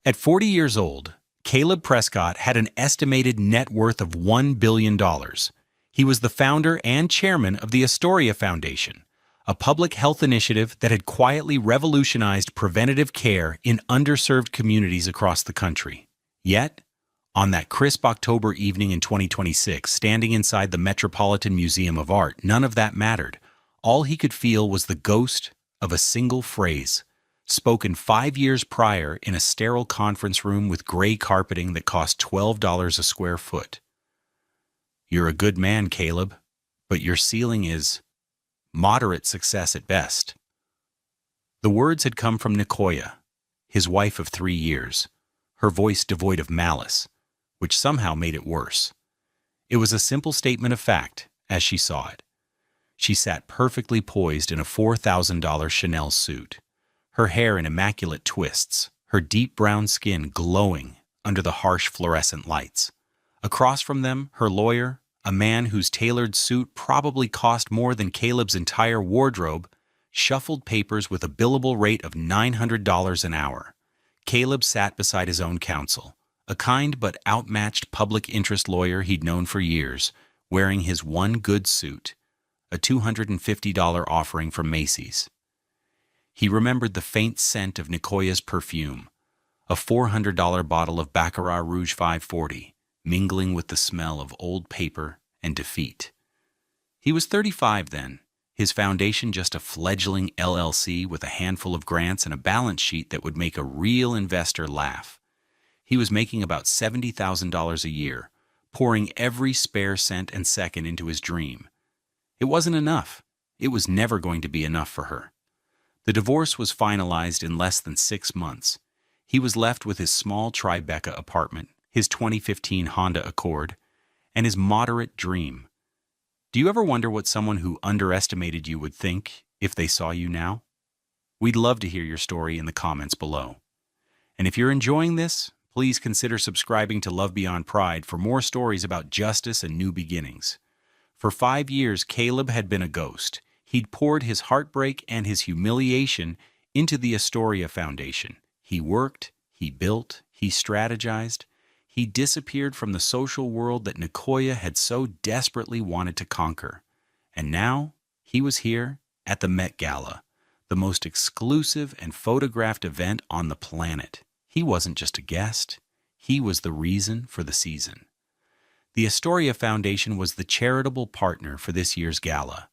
At 40 years old, Caleb Prescott had an estimated net worth of $1 billion. He was the founder and chairman of the Astoria Foundation, a public health initiative that had quietly revolutionized preventative care in underserved communities across the country. Yet, on that crisp October evening in 2026, standing inside the Metropolitan Museum of Art, none of that mattered. All he could feel was the ghost of a single phrase, spoken 5 years prior in a sterile conference room with gray carpeting that cost $12 a square foot. "You're a good man, Caleb, but your ceiling is moderate success at best." The words had come from Nicoya, his wife of 3 years, her voice devoid of malice, which somehow made it worse. It was a simple statement of fact, as she saw it. She sat perfectly poised in a $4,000 Chanel suit, her hair in immaculate twists, her deep brown skin glowing under the harsh fluorescent lights. Across from them, her lawyer, a man whose tailored suit probably cost more than Caleb's entire wardrobe, shuffled papers with a billable rate of $900 an hour. Caleb sat beside his own counsel, a kind but outmatched public interest lawyer he'd known for years, wearing his one good suit, a $250 offering from Macy's. He remembered the faint scent of Nicoya's perfume, a $400 bottle of Baccarat Rouge 540, mingling with the smell of old paper and defeat. He was 35 then, his foundation just a fledgling LLC with a handful of grants and a balance sheet that would make a real investor laugh. He was making about $70,000 a year, pouring every spare cent and second into his dream. It wasn't enough. It was never going to be enough for her. The divorce was finalized in less than 6 months. He was left with his small Tribeca apartment, his 2015 Honda Accord, and his moderate dream. Do you ever wonder what someone who underestimated you would think if they saw you now? We'd love to hear your story in the comments below. And if you're enjoying this, please consider subscribing to Love Beyond Pride for more stories about justice and new beginnings. For 5 years, Caleb had been a ghost. He'd poured his heartbreak and his humiliation into the Astoria Foundation. He worked, he built, he strategized. He disappeared from the social world that Nicoya had so desperately wanted to conquer. And now, he was here at the Met Gala, the most exclusive and photographed event on the planet. He wasn't just a guest. He was the reason for the season. The Astoria Foundation was the charitable partner for this year's gala,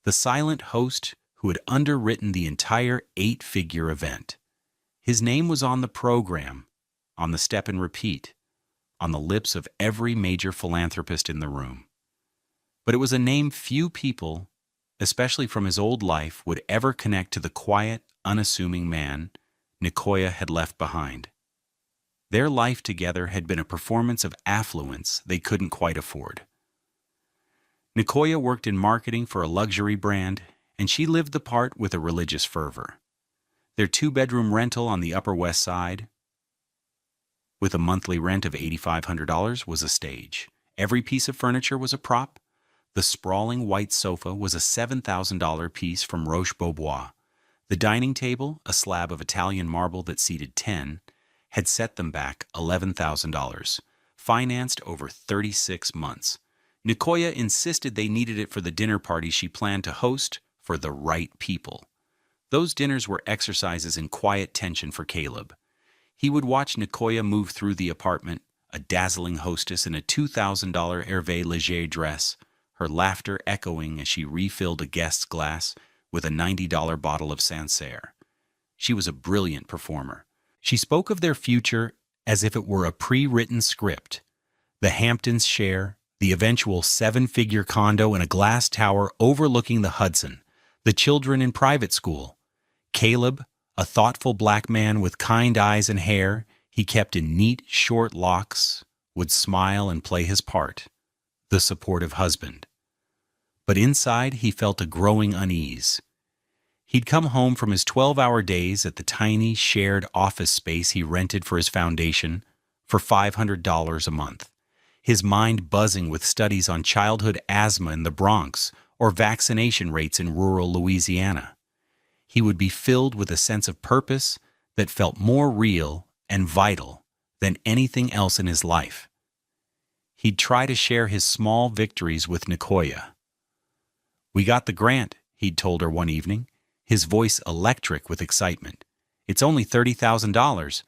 the silent host who had underwritten the entire 8-figure event. His name was on the program, on the step and repeat, on the lips of every major philanthropist in the room. But it was a name few people, especially from his old life, would ever connect to the quiet, unassuming man Nicoya had left behind. Their life together had been a performance of affluence they couldn't quite afford. Nicoya worked in marketing for a luxury brand, and she lived the part with a religious fervor. Their 2-bedroom rental on the Upper West Side, with a monthly rent of $8,500, was a stage. Every piece of furniture was a prop. The sprawling white sofa was a $7,000 piece from Roche-Beaubois. The dining table, a slab of Italian marble that seated 10, had set them back $11,000, financed over 36 months. Nicoya insisted they needed it for the dinner party she planned to host for the right people. Those dinners were exercises in quiet tension for Caleb. He would watch Nicoya move through the apartment, a dazzling hostess in a $2,000 Hervé Leger dress, her laughter echoing as she refilled a guest's glass with a $90 bottle of Sancerre. She was a brilliant performer. She spoke of their future as if it were a pre-written script. The Hamptons share, the eventual 7-figure condo in a glass tower overlooking the Hudson, the children in private school. Caleb, a thoughtful black man with kind eyes and hair he kept in neat, short locks, would smile and play his part, the supportive husband. But inside he felt a growing unease. He'd come home from his 12-hour days at the tiny, shared office space he rented for his foundation for $500 a month, his mind buzzing with studies on childhood asthma in the Bronx or vaccination rates in rural Louisiana. He would be filled with a sense of purpose that felt more real and vital than anything else in his life. He'd try to share his small victories with Nicoya. "We got the grant," he'd told her one evening, his voice electric with excitement. "It's only $30,000,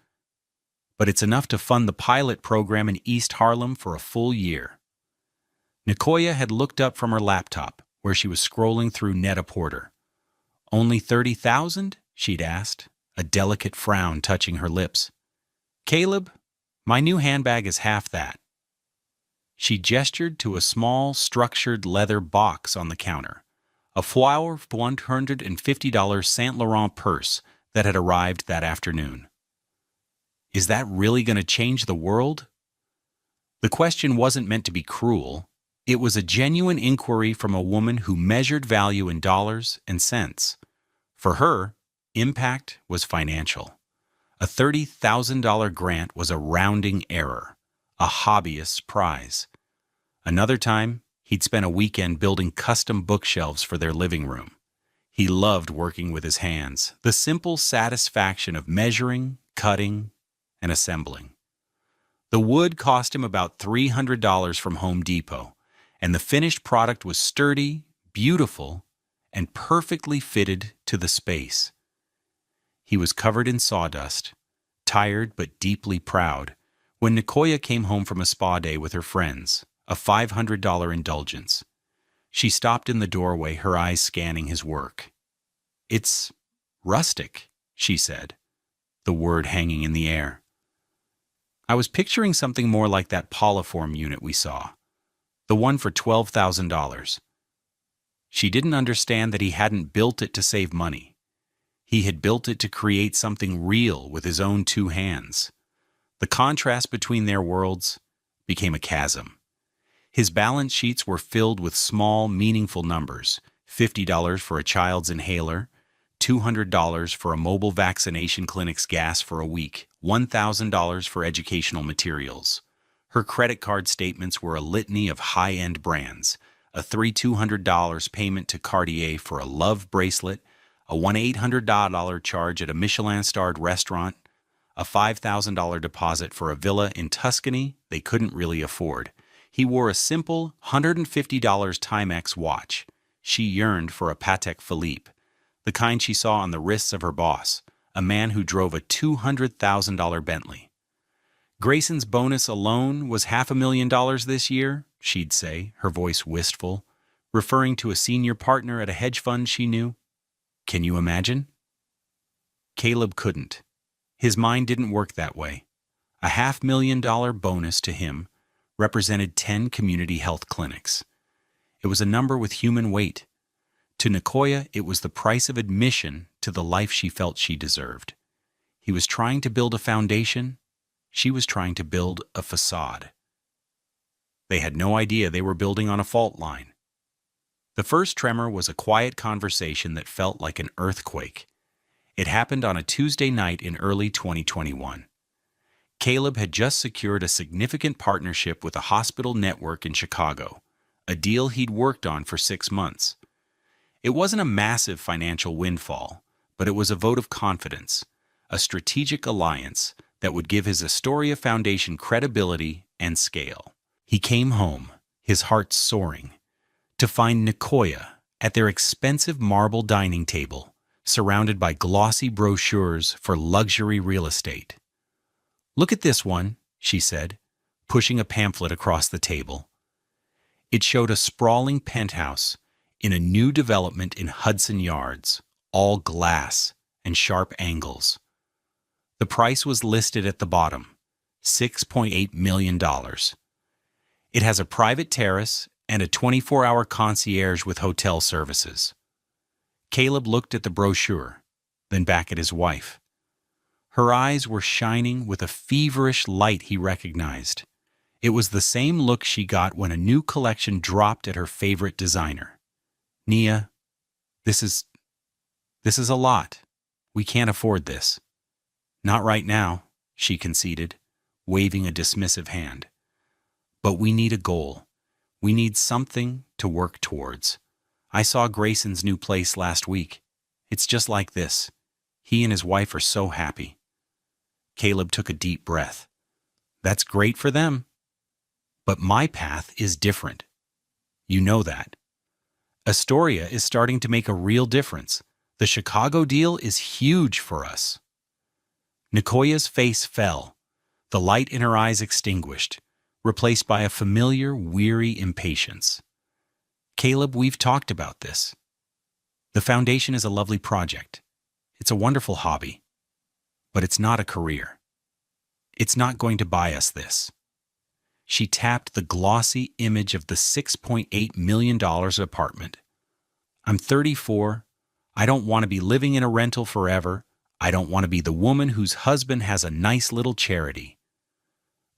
but it's enough to fund the pilot program in East Harlem for a full year." Nicoya had looked up from her laptop, where she was scrolling through Net-a-Porter. "Only 30,000?" she'd asked, a delicate frown touching her lips. "Caleb, my new handbag is half that." She gestured to a small, structured leather box on the counter, a $150 Saint Laurent purse that had arrived that afternoon. Is that really going to change the world? The question wasn't meant to be cruel. It was a genuine inquiry from a woman who measured value in dollars and cents. For her, impact was financial. A $30,000 grant was a rounding error, a hobbyist's prize. Another time, he'd spent a weekend building custom bookshelves for their living room. He loved working with his hands, the simple satisfaction of measuring, cutting, and assembling. The wood cost him about $300 from Home Depot, and the finished product was sturdy, beautiful, and perfectly fitted to the space. He was covered in sawdust, tired but deeply proud, when Nicoya came home from a spa day with her friends, a $500 indulgence. She stopped in the doorway, her eyes scanning his work. "It's rustic," she said, the word hanging in the air. "I was picturing something more like that Poliform unit we saw, the one for $12,000. She didn't understand that he hadn't built it to save money. He had built it to create something real with his own two hands. The contrast between their worlds became a chasm. His balance sheets were filled with small, meaningful numbers: $50 for a child's inhaler, $200 for a mobile vaccination clinic's gas for a week, $1,000 for educational materials. Her credit card statements were a litany of high-end brands: a $3,200 payment to Cartier for a love bracelet, a $1,800 charge at a Michelin-starred restaurant, a $5,000 deposit for a villa in Tuscany they couldn't really afford. He wore a simple $150 Timex watch. She yearned for a Patek Philippe, the kind she saw on the wrists of her boss, a man who drove a $200,000 Bentley. "Grayson's bonus alone was $500,000 this year," she'd say, her voice wistful, referring to a senior partner at a hedge fund she knew. Can you imagine? Caleb couldn't. His mind didn't work that way. A $500,000 bonus to him represented 10 community health clinics. It was a number with human weight. To Nicoya, it was the price of admission to the life she felt she deserved. He was trying to build a foundation. She was trying to build a facade. They had no idea they were building on a fault line. The first tremor was a quiet conversation that felt like an earthquake. It happened on a Tuesday night in early 2021. Caleb had just secured a significant partnership with a hospital network in Chicago, a deal he'd worked on for 6 months. It wasn't a massive financial windfall, but it was a vote of confidence, a strategic alliance that would give his Astoria Foundation credibility and scale. He came home, his heart soaring, to find Nicoya at their expensive marble dining table, surrounded by glossy brochures for luxury real estate. "Look at this one," she said, pushing a pamphlet across the table. It showed a sprawling penthouse in a new development in Hudson Yards, all glass and sharp angles. The price was listed at the bottom, $6.8 million. It has a private terrace and a 24-hour concierge with hotel services. Caleb looked at the brochure, then back at his wife. Her eyes were shining with a feverish light he recognized. It was the same look she got when a new collection dropped at her favorite designer. "Nia, this is a lot. We can't afford this." "Not right now," she conceded, waving a dismissive hand. "But we need a goal. We need something to work towards. I saw Grayson's new place last week. It's just like this. He and his wife are so happy." Caleb took a deep breath. That's great for them. But my path is different. You know that. Astoria is starting to make a real difference. The Chicago deal is huge for us. Nicoya's face fell, the light in her eyes extinguished, replaced by a familiar, weary impatience. Caleb, we've talked about this. The foundation is a lovely project. It's a wonderful hobby. But it's not a career. It's not going to buy us this. She tapped the glossy image of the $6.8 million apartment. I'm 34. I don't want to be living in a rental forever. I don't want to be the woman whose husband has a nice little charity.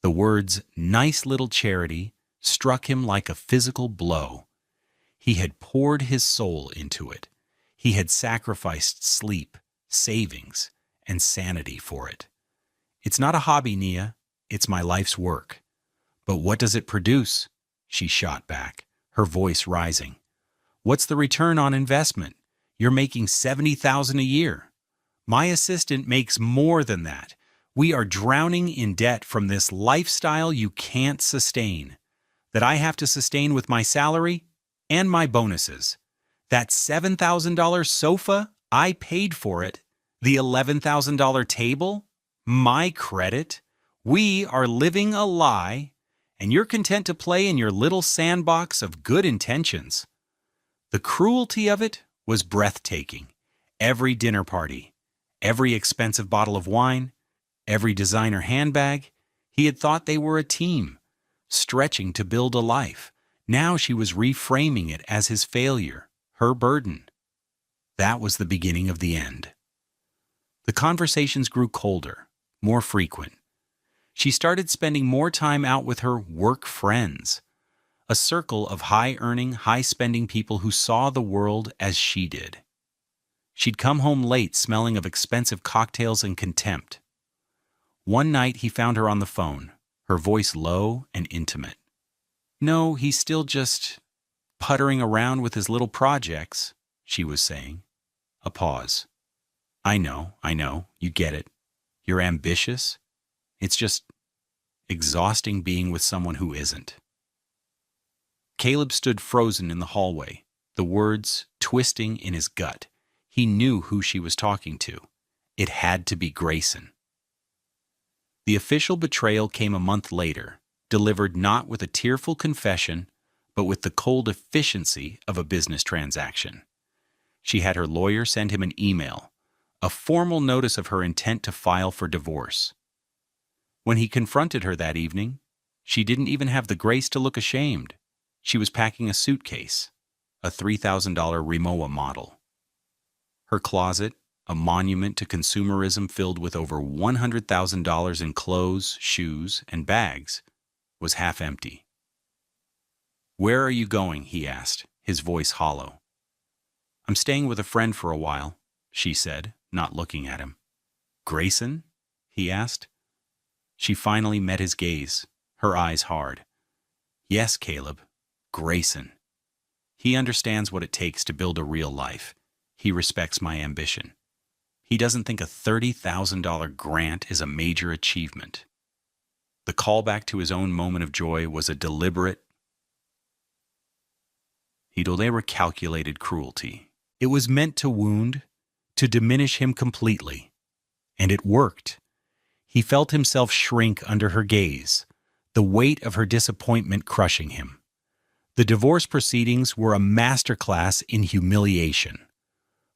The words nice little charity struck him like a physical blow. He had poured his soul into it. He had sacrificed sleep, savings, and sanity for it. It's not a hobby, Nia. It's my life's work. But what does it produce? She shot back, her voice rising. What's the return on investment? You're making $70,000 a year. My assistant makes more than that. We are drowning in debt from this lifestyle you can't sustain, that I have to sustain with my salary and my bonuses. That $7,000 sofa, I paid for it. The $11,000 table, my credit. We are living a lie, and you're content to play in your little sandbox of good intentions. The cruelty of it was breathtaking. Every dinner party, every expensive bottle of wine, every designer handbag, he had thought they were a team, stretching to build a life. Now she was reframing it as his failure, her burden. That was the beginning of the end. The conversations grew colder, more frequent. She started spending more time out with her work friends, a circle of high-earning, high-spending people who saw the world as she did. She'd come home late smelling of expensive cocktails and contempt. One night he found her on the phone, her voice low and intimate. No, he's still just puttering around with his little projects, she was saying. A pause. I know, you get it. You're ambitious. It's just exhausting being with someone who isn't. Caleb stood frozen in the hallway, the words twisting in his gut. He knew who she was talking to. It had to be Grayson. The official betrayal came a month later, delivered not with a tearful confession, but with the cold efficiency of a business transaction. She had her lawyer send him an email, a formal notice of her intent to file for divorce. When he confronted her that evening, she didn't even have the grace to look ashamed. She was packing a suitcase, a $3,000 Rimowa model. Her closet, a monument to consumerism filled with over $100,000 in clothes, shoes, and bags, was half empty. Where are you going? He asked, his voice hollow. I'm staying with a friend for a while, she said, not looking at him. Grayson? He asked. She finally met his gaze, her eyes hard. Yes, Caleb, Grayson. He understands what it takes to build a real life. He respects my ambition. He doesn't think a $30,000 grant is a major achievement. The callback to his own moment of joy was a deliberate, calculated cruelty. It was meant to wound, to diminish him completely. And it worked. He felt himself shrink under her gaze, the weight of her disappointment crushing him. The divorce proceedings were a masterclass in humiliation.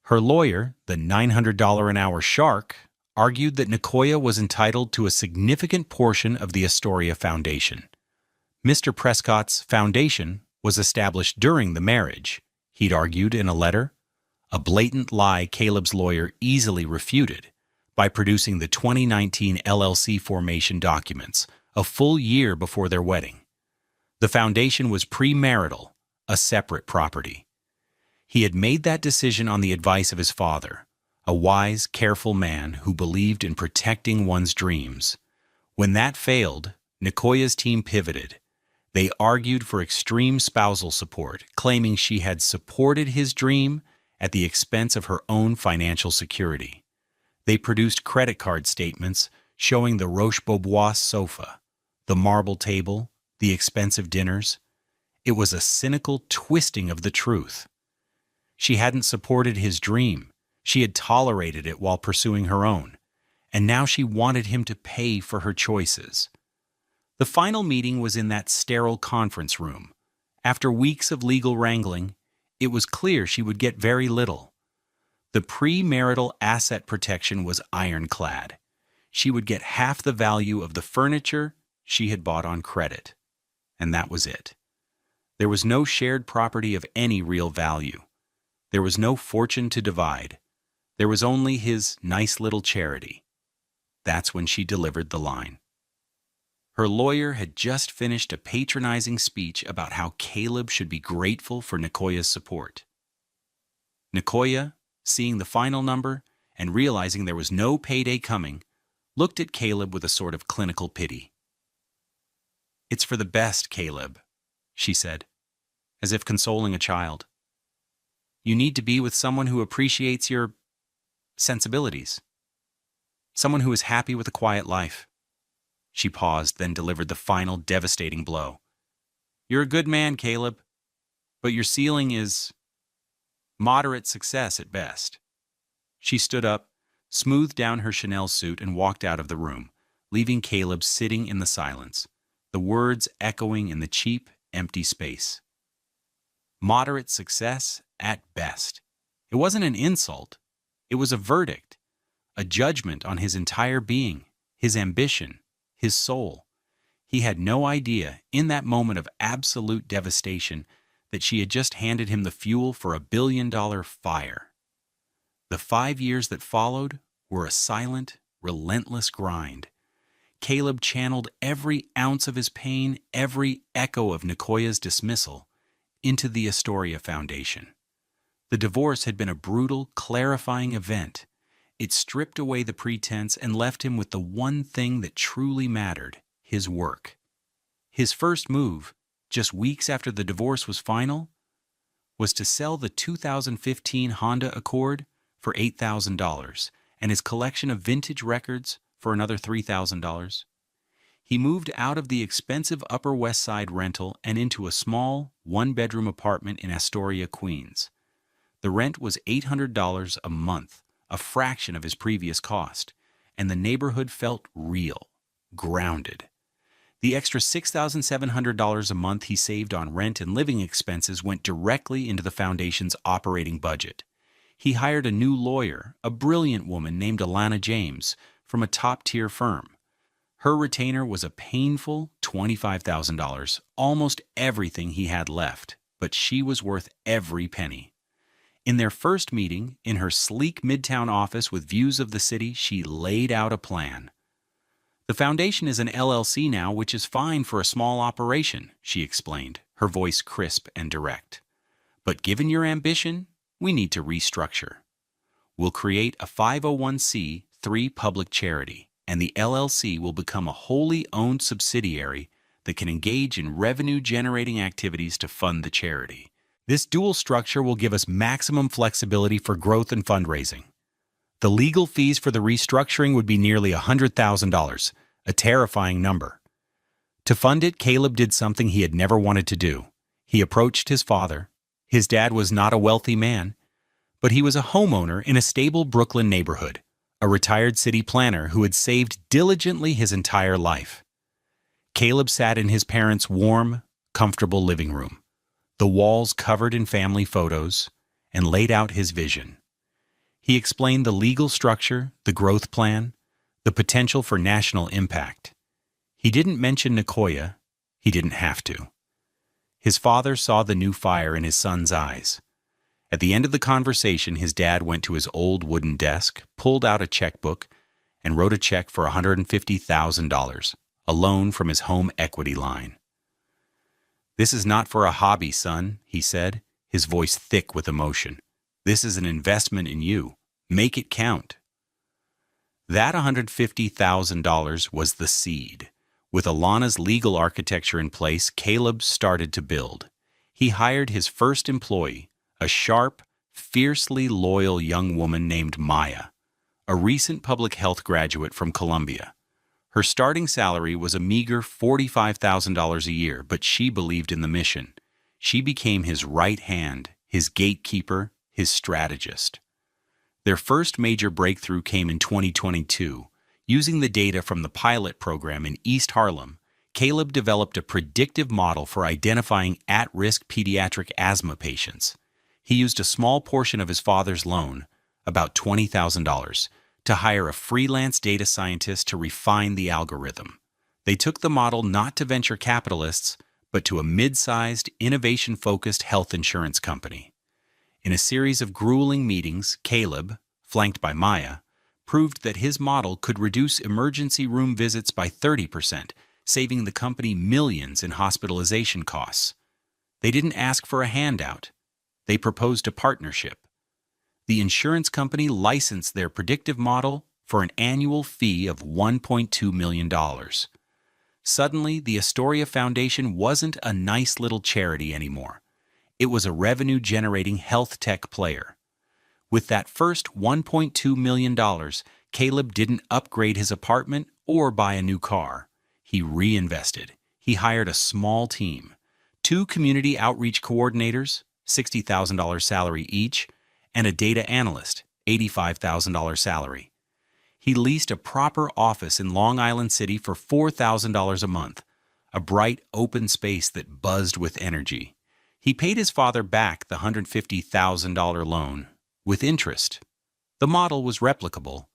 Her lawyer, the $900 an hour shark, argued that Nicoya was entitled to a significant portion of the Astoria Foundation. Mr. Prescott's foundation was established during the marriage, he'd argued in a letter, a blatant lie Caleb's lawyer easily refuted by producing the 2019 LLC formation documents a full year before their wedding. The foundation was premarital, a separate property. He had made that decision on the advice of his father, a wise, careful man who believed in protecting one's dreams. When that failed, Nicoya's team pivoted. They argued for extreme spousal support, claiming she had supported his dream at the expense of her own financial security. They produced credit card statements showing the Roche-Beaubois sofa, the marble table, the expensive dinners. It was a cynical twisting of the truth. She hadn't supported his dream. She had tolerated it while pursuing her own, and now she wanted him to pay for her choices. The final meeting was in that sterile conference room. After weeks of legal wrangling, it was clear she would get very little. The premarital asset protection was ironclad. She would get half the value of the furniture she had bought on credit. And that was it. There was no shared property of any real value. There was no fortune to divide. There was only his nice little charity. That's when she delivered the line. Her lawyer had just finished a patronizing speech about how Caleb should be grateful for Nicoya's support. Nicoya, seeing the final number and realizing there was no payday coming, looked at Caleb with a sort of clinical pity. "It's for the best, Caleb," she said, as if consoling a child. "You need to be with someone who appreciates your sensibilities. Someone who is happy with a quiet life." She paused, then delivered the final devastating blow. "You're a good man, Caleb, but your ceiling is moderate success at best." She stood up, smoothed down her Chanel suit, and walked out of the room, leaving Caleb sitting in the silence, the words echoing in the cheap, empty space. Moderate success at best. It wasn't an insult. It was a verdict, a judgment on his entire being, his ambition, his soul. He had no idea, in that moment of absolute devastation, that she had just handed him the fuel for a billion-dollar fire. The 5 years that followed were a silent, relentless grind. Caleb channeled every ounce of his pain, every echo of Nicoya's dismissal, into the Astoria Foundation. The divorce had been a brutal, clarifying event. It stripped away the pretense and left him with the one thing that truly mattered, his work. His first move, just weeks after the divorce was final, was to sell the 2015 Honda Accord for $8,000 and his collection of vintage records for another $3,000. He moved out of the expensive Upper West Side rental and into a small, one-bedroom apartment in Astoria, Queens. The rent was $800 a month, a fraction of his previous cost, and the neighborhood felt real, grounded. The extra $6,700 a month he saved on rent and living expenses went directly into the foundation's operating budget. He hired a new lawyer, a brilliant woman named Alana James, from a top-tier firm. Her retainer was a painful $25,000, almost everything he had left, but she was worth every penny. In their first meeting, in her sleek midtown office with views of the city, she laid out a plan. "The foundation is an LLC now, which is fine for a small operation," she explained, her voice crisp and direct. "But given your ambition, we need to restructure. We'll create a 501c3 public charity, and the LLC will become a wholly owned subsidiary that can engage in revenue-generating activities to fund the charity. This dual structure will give us maximum flexibility for growth and fundraising. The legal fees for the restructuring would be nearly $100,000, a terrifying number. To fund it, Caleb did something he had never wanted to do. He approached his father. His dad was not a wealthy man, but he was a homeowner in a stable Brooklyn neighborhood, a retired city planner who had saved diligently his entire life. Caleb sat in his parents' warm, comfortable living room, the walls covered in family photos, and laid out his vision. He explained the legal structure, the growth plan, the potential for national impact. He didn't mention Nicoya. He didn't have to. His father saw the new fire in his son's eyes. At the end of the conversation, his dad went to his old wooden desk, pulled out a checkbook, and wrote a check for $150,000, a loan from his home equity line. "This is not for a hobby, son," he said, his voice thick with emotion. "This is an investment in you. Make it count." That $150,000 was the seed. With Alana's legal architecture in place, Caleb started to build. He hired his first employee, a sharp, fiercely loyal young woman named Maya, a recent public health graduate from Columbia. Her starting salary was a meager $45,000 a year, but she believed in the mission. She became his right hand, his gatekeeper, his strategist. Their first major breakthrough came in 2022. Using the data from the pilot program in East Harlem, Caleb developed a predictive model for identifying at-risk pediatric asthma patients. He used a small portion of his father's loan, about $20,000, to hire a freelance data scientist to refine the algorithm. They took the model not to venture capitalists, but to a mid-sized, innovation-focused health insurance company. In a series of grueling meetings, Caleb, flanked by Maya, proved that his model could reduce emergency room visits by 30%, saving the company millions in hospitalization costs. They didn't ask for a handout. They proposed a partnership. The insurance company licensed their predictive model for an annual fee of $1.2 million. Suddenly, the Astoria Foundation wasn't a nice little charity anymore. It was a revenue-generating health tech player. With that first $1.2 million, Caleb didn't upgrade his apartment or buy a new car. He reinvested. He hired a small team, 2 community outreach coordinators, $60,000 salary each, and a data analyst, $85,000 salary. He leased a proper office in Long Island City for $4,000 a month, a bright, open space that buzzed with energy. He paid his father back the $150,000 loan, with interest. The model was replicable.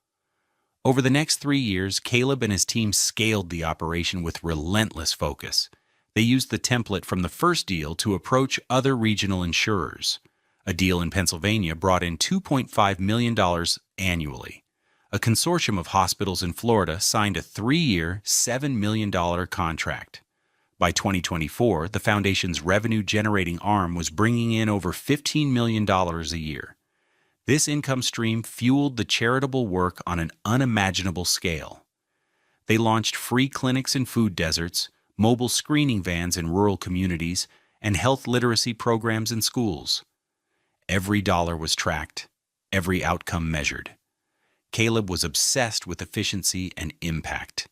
Over the next 3 years, Caleb and his team scaled the operation with relentless focus. They used the template from the first deal to approach other regional insurers. A deal in Pennsylvania brought in $2.5 million annually. A consortium of hospitals in Florida signed a 3-year, $7 million contract. By 2024, the foundation's revenue-generating arm was bringing in over $15 million a year. This income stream fueled the charitable work on an unimaginable scale. They launched free clinics in food deserts, mobile screening vans in rural communities, and health literacy programs in schools. Every dollar was tracked, every outcome measured. Caleb was obsessed with efficiency and impact.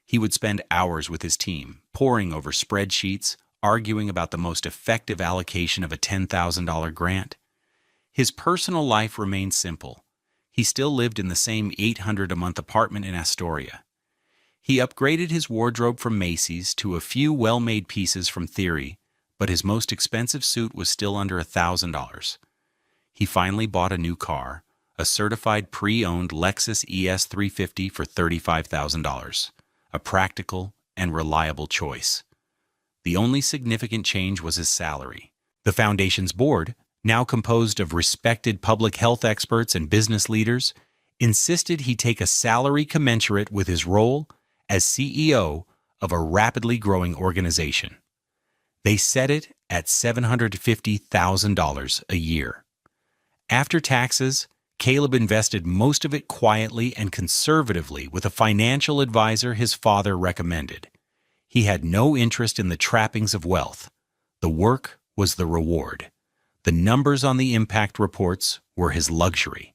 He would spend hours with his team, poring over spreadsheets, arguing about the most effective allocation of a $10,000 grant. His personal life remained simple. He still lived in the same $800 a month apartment in Astoria. He upgraded his wardrobe from Macy's to a few well-made pieces from Theory, but his most expensive suit was still under $1,000. He finally bought a new car, a certified pre-owned Lexus ES 350 for $35,000, a practical and reliable choice. The only significant change was his salary. The foundation's board, now composed of respected public health experts and business leaders, insisted he take a salary commensurate with his role as CEO of a rapidly growing organization. They set it at $750,000 a year. After taxes, Caleb invested most of it quietly and conservatively with a financial advisor his father recommended. He had no interest in the trappings of wealth. The work was the reward. The numbers on the impact reports were his luxury.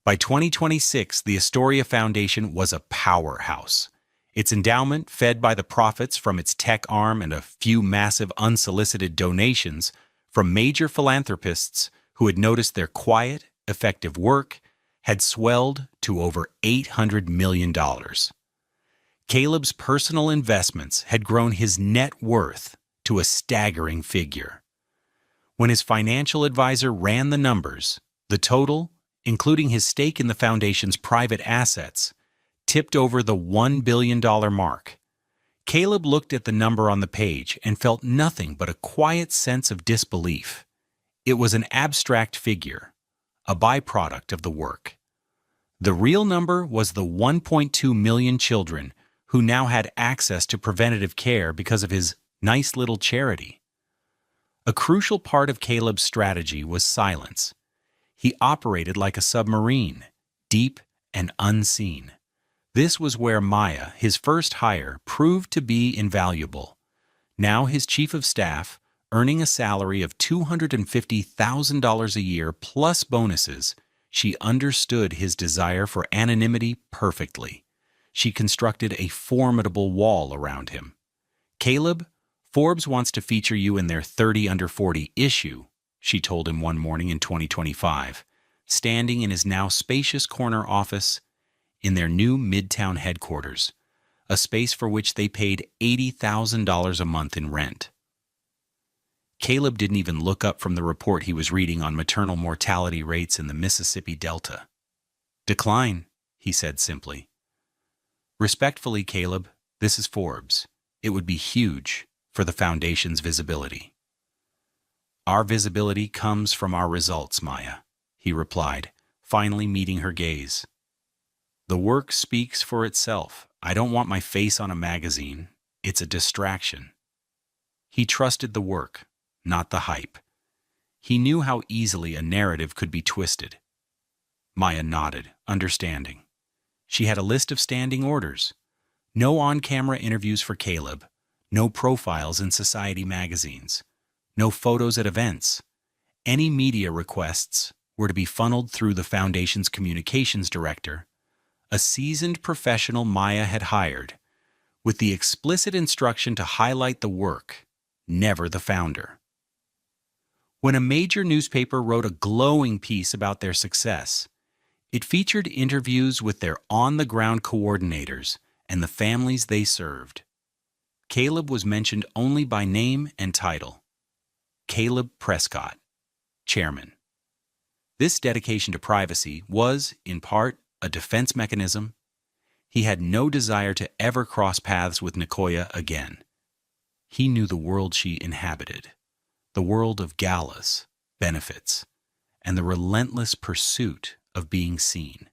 By 2026, the Astoria Foundation was a powerhouse. Its endowment, fed by the profits from its tech arm and a few massive unsolicited donations from major philanthropists who had noticed their quiet, effective work, had swelled to over $800 million. Caleb's personal investments had grown his net worth to a staggering figure. When his financial advisor ran the numbers, the total, including his stake in the foundation's private assets, tipped over the $1 billion mark. Caleb looked at the number on the page and felt nothing but a quiet sense of disbelief. It was an abstract figure, a byproduct of the work. The real number was the 1.2 million children who now had access to preventative care because of his nice little charity. A crucial part of Caleb's strategy was silence. He operated like a submarine, deep and unseen. This was where Maya, his first hire, proved to be invaluable. Now his chief of staff, earning a salary of $250,000 a year plus bonuses, she understood his desire for anonymity perfectly. she constructed a formidable wall around him. "Caleb, Forbes wants to feature you in their 30 Under 40 issue," she told him one morning in 2025, standing in his now spacious corner office in their new Midtown headquarters, a space for which they paid $80,000 a month in rent. Caleb didn't even look up from the report he was reading on maternal mortality rates in the Mississippi Delta. "Decline," he said simply. "Respectfully, Caleb, this is Forbes. It would be huge for the Foundation's visibility." "Our visibility comes from our results, Maya," he replied, finally meeting her gaze. "The work speaks for itself. I don't want my face on a magazine. It's a distraction." He trusted the work, not the hype. He knew how easily a narrative could be twisted. Maya nodded, understanding. She had a list of standing orders. No on-camera interviews for Caleb, no profiles in society magazines, no photos at events. Any media requests were to be funneled through the Foundation's communications director, a seasoned professional Maya had hired, with the explicit instruction to highlight the work, never the founder. When a major newspaper wrote a glowing piece about their success, it featured interviews with their on-the-ground coordinators and the families they served. Caleb was mentioned only by name and title. Caleb Prescott, chairman. This dedication to privacy was, in part, a defense mechanism. He had no desire to ever cross paths with Nicoya again. He knew the world she inhabited, the world of galas, benefits, and the relentless pursuit of being seen.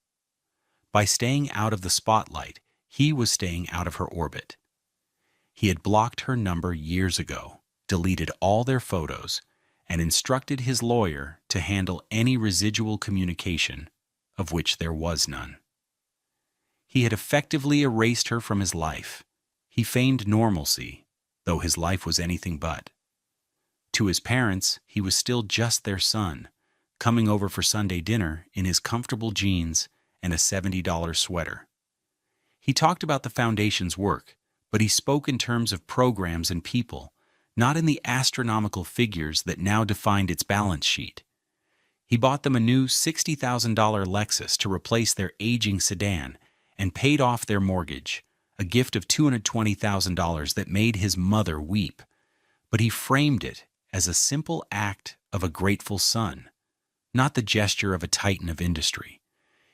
By staying out of the spotlight, he was staying out of her orbit. He had blocked her number years ago, deleted all their photos, and instructed his lawyer to handle any residual communication, of which there was none. He had effectively erased her from his life. He feigned normalcy, though his life was anything but. To his parents, he was still just their son, coming over for Sunday dinner in his comfortable jeans and a $70 sweater. He talked about the Foundation's work, but he spoke in terms of programs and people, not in the astronomical figures that now defined its balance sheet. He bought them a new $60,000 Lexus to replace their aging sedan and paid off their mortgage, a gift of $220,000 that made his mother weep. But he framed it as a simple act of a grateful son, not the gesture of a titan of industry.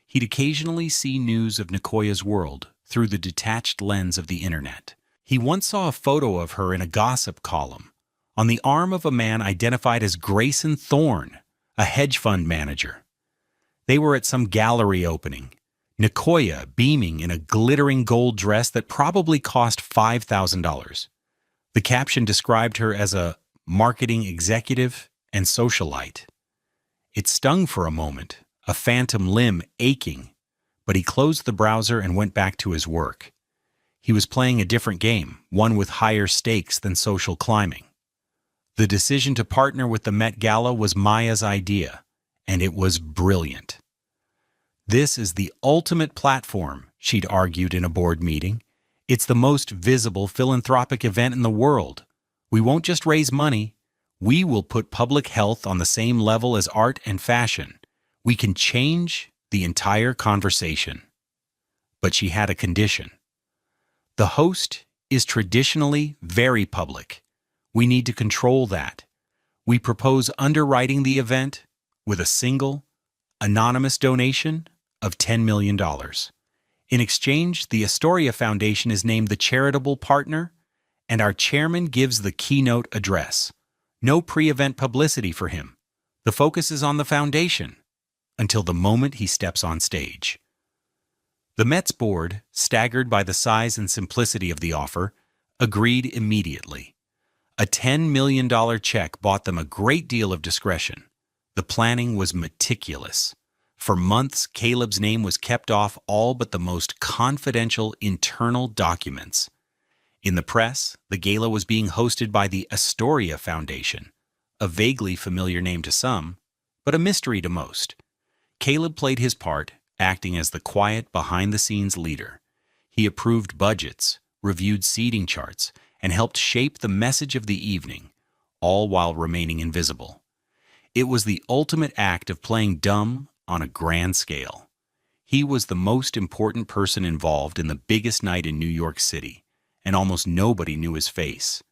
He'd occasionally see news of Nicoya's world through the detached lens of the internet. He once saw a photo of her in a gossip column, on the arm of a man identified as Grayson Thorne, a hedge fund manager. They were at some gallery opening, Nicoya beaming in a glittering gold dress that probably cost $5,000. The caption described her as a marketing executive and socialite. It stung for a moment, a phantom limb aching, but he closed the browser and went back to his work. He was playing a different game, one with higher stakes than social climbing. The decision to partner with the Met Gala was Maya's idea, and it was brilliant. "This is the ultimate platform," she'd argued in a board meeting. "It's the most visible philanthropic event in the world. We won't just raise money. We will put public health on the same level as art and fashion. We can change the entire conversation." But she had a condition. "The host is traditionally very public. We need to control that. We propose underwriting the event with a single, anonymous donation of $10 million. In exchange, the Astoria Foundation is named the charitable partner, and our chairman gives the keynote address. No pre-event publicity for him. The focus is on the foundation, until the moment he steps on stage." The Met's board, staggered by the size and simplicity of the offer, agreed immediately. A $10 million check bought them a great deal of discretion. The planning was meticulous. For months, Caleb's name was kept off all but the most confidential internal documents. In the press, the gala was being hosted by the Astoria Foundation, a vaguely familiar name to some, but a mystery to most. Caleb played his part, acting as the quiet, behind-the-scenes leader. He approved budgets, reviewed seating charts, and helped shape the message of the evening, all while remaining invisible. It was the ultimate act of playing dumb on a grand scale. He was the most important person involved in the biggest night in New York City, and almost nobody knew his face.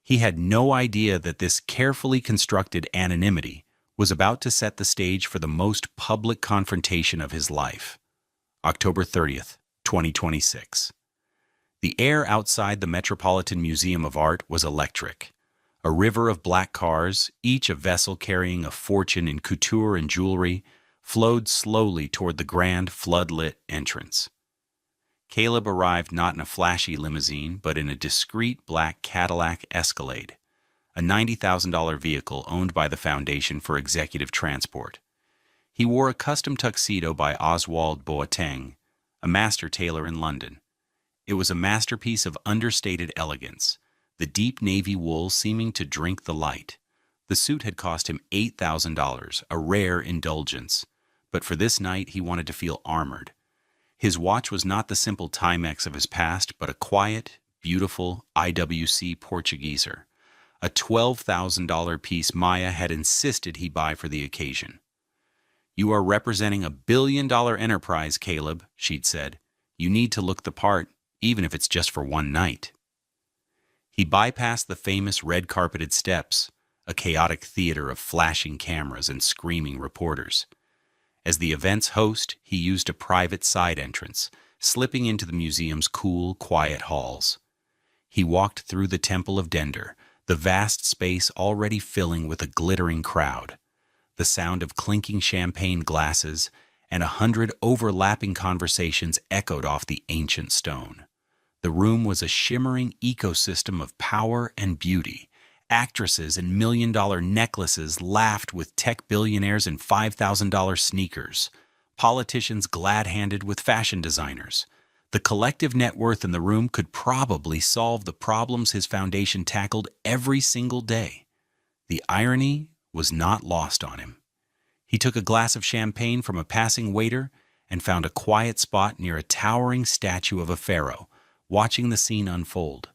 He had no idea that this carefully constructed anonymity was about to set the stage for the most public confrontation of his life. October 30th, 2026. The air outside the Metropolitan Museum of Art was electric. A river of black cars, each a vessel carrying a fortune in couture and jewelry, flowed slowly toward the grand flood-lit entrance. Caleb arrived not in a flashy limousine, but in a discreet black Cadillac Escalade, a $90,000 vehicle owned by the Foundation for Executive Transport. He wore a custom tuxedo by Oswald Boateng, a master tailor in London. It was a masterpiece of understated elegance, the deep navy wool seeming to drink the light. The suit had cost him $8,000, a rare indulgence, but for this night he wanted to feel armored. His watch was not the simple Timex of his past, but a quiet, beautiful IWC Portugueser, a $12,000 piece Maya had insisted he buy for the occasion. "You are representing a billion-dollar enterprise, Caleb," she'd said. "You need to look the part, even if it's just for one night." He bypassed the famous red-carpeted steps, a chaotic theater of flashing cameras and screaming reporters. As the event's host, he used a private side entrance, slipping into the museum's cool, quiet halls. He walked through the Temple of Dender, the vast space already filling with a glittering crowd. The sound of clinking champagne glasses and 100 overlapping conversations echoed off the ancient stone. The room was a shimmering ecosystem of power and beauty. Actresses in million-dollar necklaces laughed with tech billionaires in $5,000 sneakers. Politicians glad-handed with fashion designers. The collective net worth in the room could probably solve the problems his foundation tackled every single day. The irony was not lost on him. He took a glass of champagne from a passing waiter and found a quiet spot near a towering statue of a pharaoh, watching the scene unfold.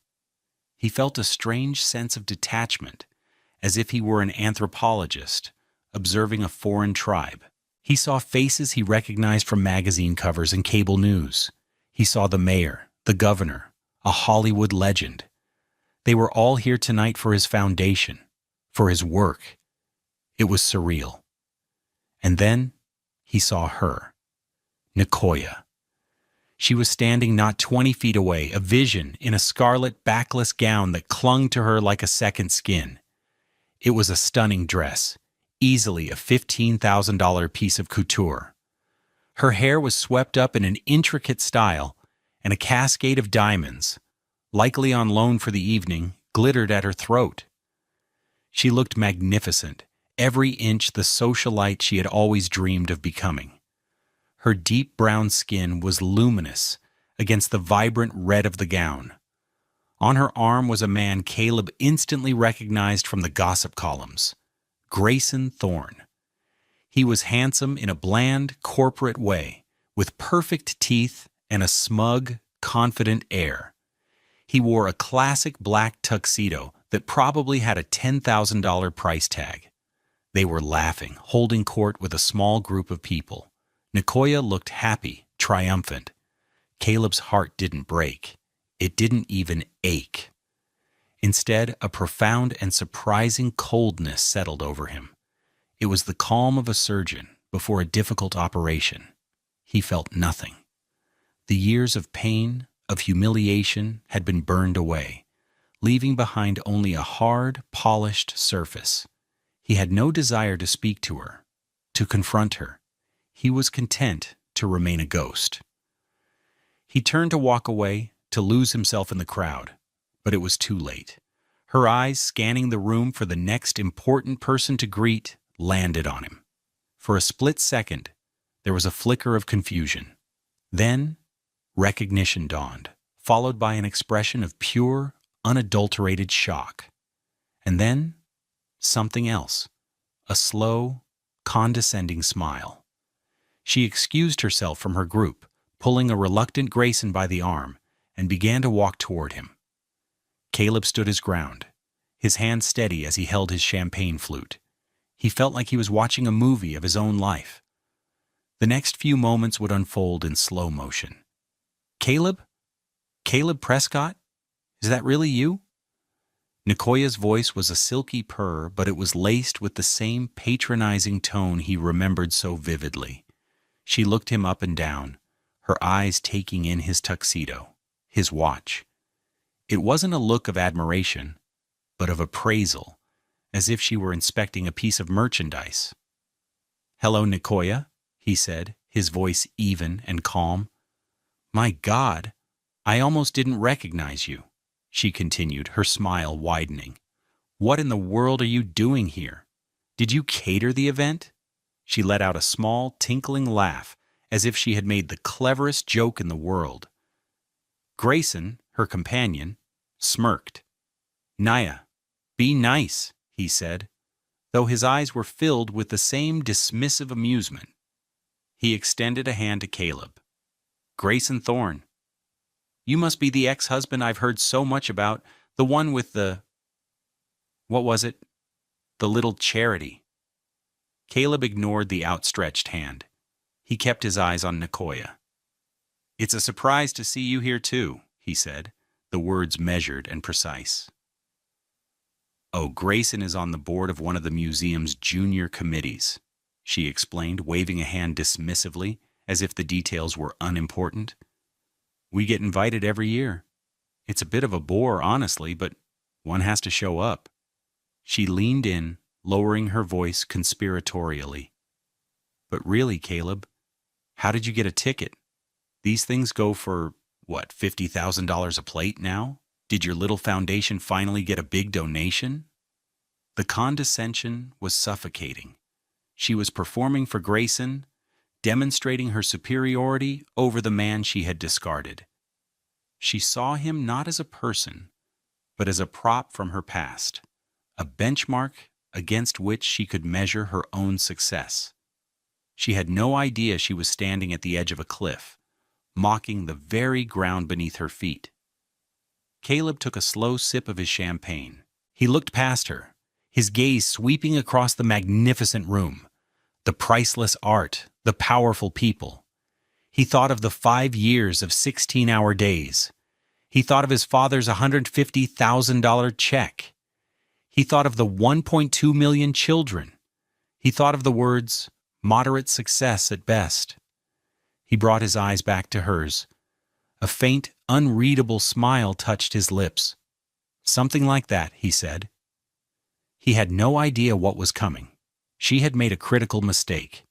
He felt a strange sense of detachment, as if he were an anthropologist observing a foreign tribe. He saw faces he recognized from magazine covers and cable news. He saw the mayor, the governor, a Hollywood legend. They were all here tonight for his foundation, for his work. It was surreal. And then he saw her, Nicoya. She was standing not 20 feet away, a vision in a scarlet backless gown that clung to her like a second skin. It was a stunning dress, easily a $15,000 piece of couture. Her hair was swept up in an intricate style, and a cascade of diamonds, likely on loan for the evening, glittered at her throat. She looked magnificent, every inch the socialite she had always dreamed of becoming. Her deep brown skin was luminous against the vibrant red of the gown. On her arm was a man Caleb instantly recognized from the gossip columns, Grayson Thorne. He was handsome in a bland, corporate way, with perfect teeth and a smug, confident air. He wore a classic black tuxedo that probably had a $10,000 price tag. They were laughing, holding court with a small group of people. Nicoya looked happy, triumphant. Caleb's heart didn't break. It didn't even ache. Instead, a profound and surprising coldness settled over him. It was the calm of a surgeon before a difficult operation. He felt nothing. The years of pain, of humiliation, had been burned away, leaving behind only a hard, polished surface. He had no desire to speak to her, to confront her. He was content to remain a ghost. He turned to walk away, to lose himself in the crowd, but it was too late. Her eyes, scanning the room for the next important person to greet, landed on him. For a split second, there was a flicker of confusion. Then, recognition dawned, followed by an expression of pure, unadulterated shock. And then, something else, a slow, condescending smile. She excused herself from her group, pulling a reluctant Grayson by the arm, and began to walk toward him. Caleb stood his ground, his hand steady as he held his champagne flute. He felt like he was watching a movie of his own life. The next few moments would unfold in slow motion. "Caleb? Caleb Prescott? Is that really you?" Nicoya's voice was a silky purr, but it was laced with the same patronizing tone he remembered so vividly. She looked him up and down, her eyes taking in his tuxedo, his watch. It wasn't a look of admiration, but of appraisal, as if she were inspecting a piece of merchandise. "Hello, Nicoya," he said, his voice even and calm. "My God, I almost didn't recognize you," she continued, her smile widening. "What in the world are you doing here? Did you cater the event?" She let out a small, tinkling laugh, as if she had made the cleverest joke in the world. Grayson, her companion, smirked. "Naya, be nice," he said, though his eyes were filled with the same dismissive amusement. He extended a hand to Caleb. "Grayson Thorne. You must be the ex-husband I've heard so much about, the one with the... what was it? The little charity." Caleb ignored the outstretched hand. He kept his eyes on Nicoya. "It's a surprise to see you here too," he said, the words measured and precise. "Oh, Grayson is on the board of one of the museum's junior committees," she explained, waving a hand dismissively, as if the details were unimportant. "We get invited every year. It's a bit of a bore, honestly, but one has to show up." She leaned in, lowering her voice conspiratorially. "But really, Caleb, how did you get a ticket? These things go for, what, $50,000 a plate now? Did your little foundation finally get a big donation?" The condescension was suffocating. She was performing for Grayson, demonstrating her superiority over the man she had discarded. She saw him not as a person, but as a prop from her past, a benchmark against which she could measure her own success. She had no idea she was standing at the edge of a cliff, mocking the very ground beneath her feet. Caleb took a slow sip of his champagne. He looked past her, his gaze sweeping across the magnificent room, the priceless art, the powerful people. He thought of the 5 years of 16-hour days. He thought of his father's $150,000 check. He thought of the 1.2 million children. He thought of the words, "moderate success at best." He brought his eyes back to hers. A faint, unreadable smile touched his lips. "Something like that," he said. He had no idea what was coming. She had made a critical mistake.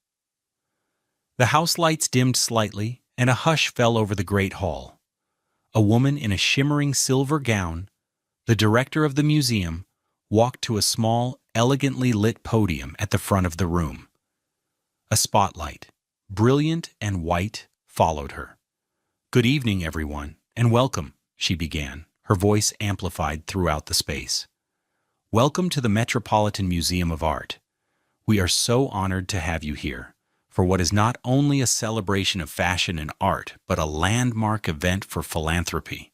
The house lights dimmed slightly, and a hush fell over the great hall. A woman in a shimmering silver gown, the director of the museum, walked to a small, elegantly lit podium at the front of the room. A spotlight, brilliant and white, followed her. "Good evening, everyone, and welcome," she began, her voice amplified throughout the space. "Welcome to the Metropolitan Museum of Art. We are so honored to have you here for what is not only a celebration of fashion and art, but a landmark event for philanthropy."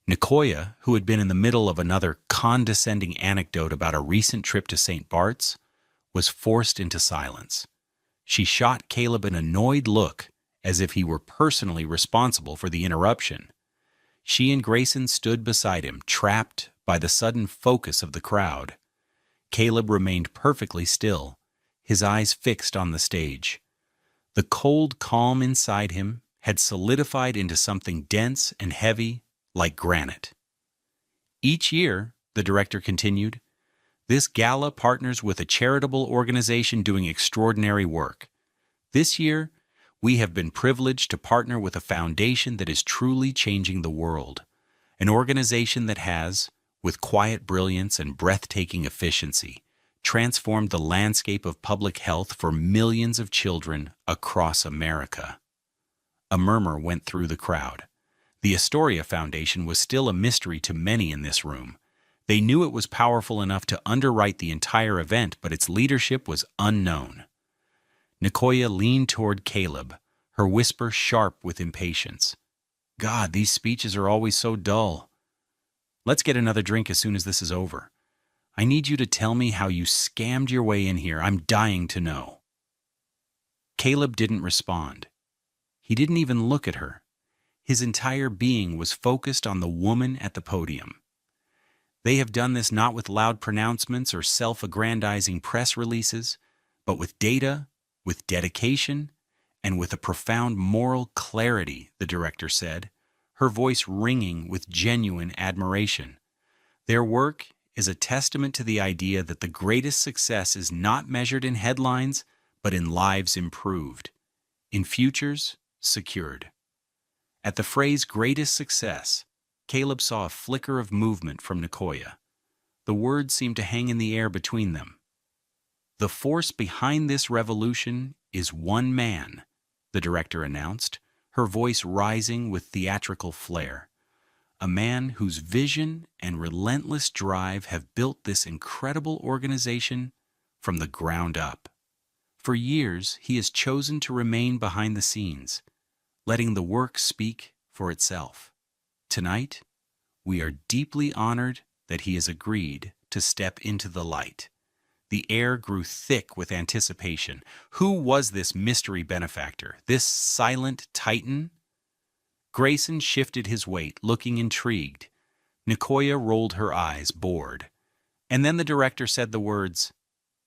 Nicoya, who had been in the middle of another condescending anecdote about a recent trip to St. Bart's, was forced into silence. She shot Caleb an annoyed look, as if he were personally responsible for the interruption. She and Grayson stood beside him, trapped by the sudden focus of the crowd. Caleb remained perfectly still, his eyes fixed on the stage. The cold calm inside him had solidified into something dense and heavy, like granite. "Each year," the director continued, "this gala partners with a charitable organization doing extraordinary work. This year, we have been privileged to partner with a foundation that is truly changing the world, an organization that has, with quiet brilliance and breathtaking efficiency, transformed the landscape of public health for millions of children across America." A murmur went through the crowd. The Astoria Foundation was still a mystery to many in this room. They knew it was powerful enough to underwrite the entire event, but its leadership was unknown. Nicoya leaned toward Caleb, her whisper sharp with impatience. God, these speeches are always so dull. Let's get another drink as soon as this is over. I need you to tell me how you scammed your way in here. I'm dying to know. Caleb didn't respond. He didn't even look at her. His entire being was focused on the woman at the podium. They have done this not with loud pronouncements or self-aggrandizing press releases, but with data, with dedication, and with a profound moral clarity, the director said, her voice ringing with genuine admiration. Their work is a testament to the idea that the greatest success is not measured in headlines, but in lives improved, in futures secured. At the phrase greatest success, Caleb saw a flicker of movement from Nicoya. The words seemed to hang in the air between them. The force behind this revolution is one man, the director announced, her voice rising with theatrical flair. A man whose vision and relentless drive have built this incredible organization from the ground up. For years, he has chosen to remain behind the scenes, letting the work speak for itself. Tonight, we are deeply honored that he has agreed to step into the light. The air grew thick with anticipation. Who was this mystery benefactor, this silent titan? Grayson shifted his weight, looking intrigued. Nicoya rolled her eyes, bored. And then the director said the words,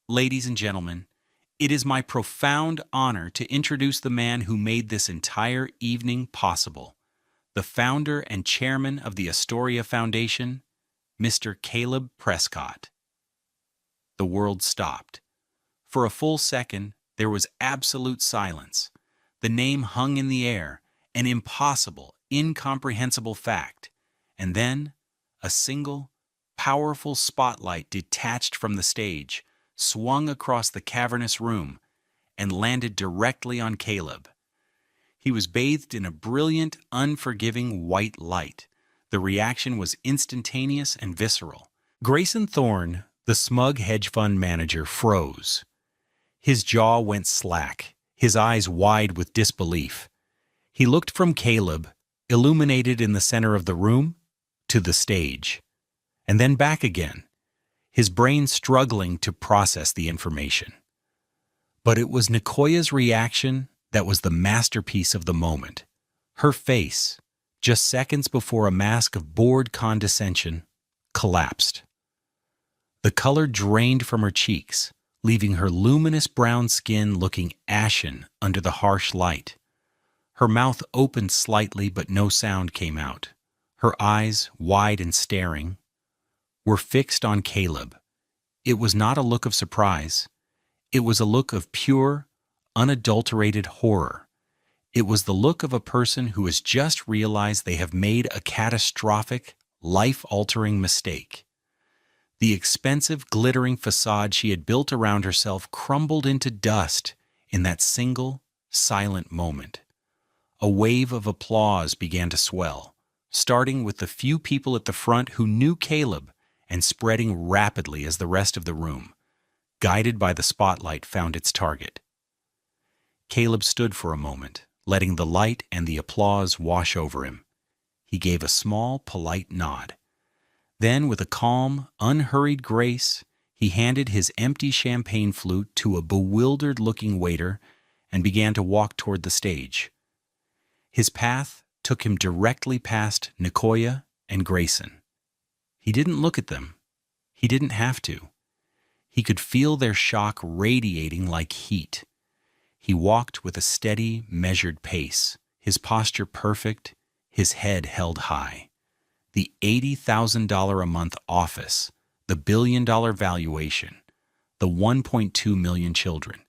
"Ladies and gentlemen, it is my profound honor to introduce the man who made this entire evening possible, the founder and chairman of the Astoria Foundation, Mr. Caleb Prescott." The world stopped. For a full second, there was absolute silence. The name hung in the air, an impossible, incomprehensible fact. And then, a single, powerful spotlight detached from the stage, swung across the cavernous room, and landed directly on Caleb. He was bathed in a brilliant, unforgiving white light. The reaction was instantaneous and visceral. Grayson Thorne, the smug hedge fund manager, froze. His jaw went slack, his eyes wide with disbelief. He looked from Caleb, illuminated in the center of the room, to the stage, and then back again, his brain struggling to process the information. But it was Nicoya's reaction that was the masterpiece of the moment. Her face, just seconds before a mask of bored condescension, collapsed. The color drained from her cheeks, leaving her luminous brown skin looking ashen under the harsh light. Her mouth opened slightly, but no sound came out. Her eyes, wide and staring, were fixed on Caleb. It was not a look of surprise. It was a look of pure, unadulterated horror. It was the look of a person who has just realized they have made a catastrophic, life-altering mistake. The expensive, glittering facade she had built around herself crumbled into dust in that single, silent moment. A wave of applause began to swell, starting with the few people at the front who knew Caleb and spreading rapidly as the rest of the room, guided by the spotlight, found its target. Caleb stood for a moment, letting the light and the applause wash over him. He gave a small, polite nod. Then, with a calm, unhurried grace, he handed his empty champagne flute to a bewildered-looking waiter and began to walk toward the stage. His path took him directly past Nicoya and Grayson. He didn't look at them. He didn't have to. He could feel their shock radiating like heat. He walked with a steady, measured pace, his posture perfect, his head held high. The $80,000 a month office, the billion-dollar valuation, the 1.2 million children.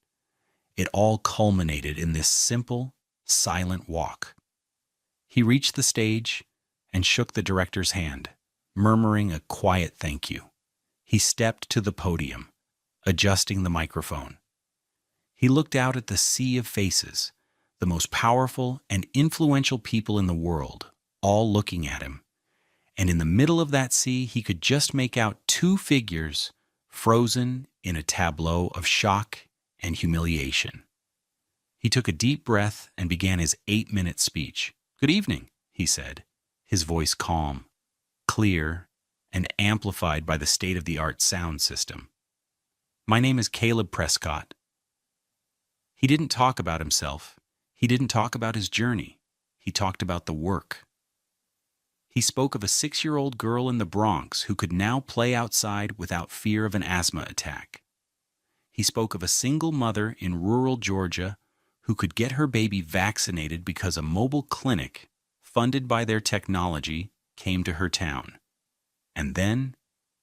It all culminated in this simple, silent walk. He reached the stage and shook the director's hand, murmuring a quiet thank you. He stepped to the podium, adjusting the microphone. He looked out at the sea of faces, the most powerful and influential people in the world, all looking at him. And in the middle of that sea, he could just make out two figures frozen in a tableau of shock and humiliation. He took a deep breath and began his 8-minute speech. "Good evening," he said, his voice calm, clear, and amplified by the state-of-the-art sound system. "My name is Caleb Prescott." He didn't talk about himself. He didn't talk about his journey. He talked about the work. He spoke of a 6-year-old girl in the Bronx who could now play outside without fear of an asthma attack. He spoke of a single mother in rural Georgia who could get her baby vaccinated because a mobile clinic, funded by their technology, came to her town. And then